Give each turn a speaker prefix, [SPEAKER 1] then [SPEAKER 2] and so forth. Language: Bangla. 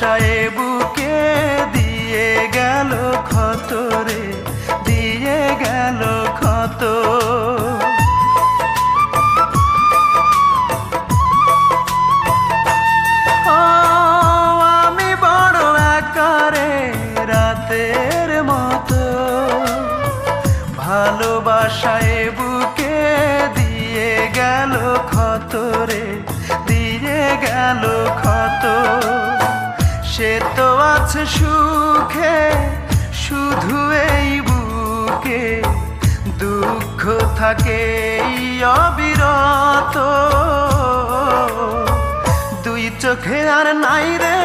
[SPEAKER 1] ভালোবাসায় বুকে দিয়ে গেল ক্ষত রে, দিয়ে গেল ক্ষত। আমি বড় আকারে রাতের মতো, ভালোবাসায় বুকে দিয়ে গেল ক্ষত রে, দিয়ে গেল ক্ষত। সে তো আছে সুখে শুধু এই বুকে, দুঃখ থাকে অবিরত। দুই চোখে আর নাই রে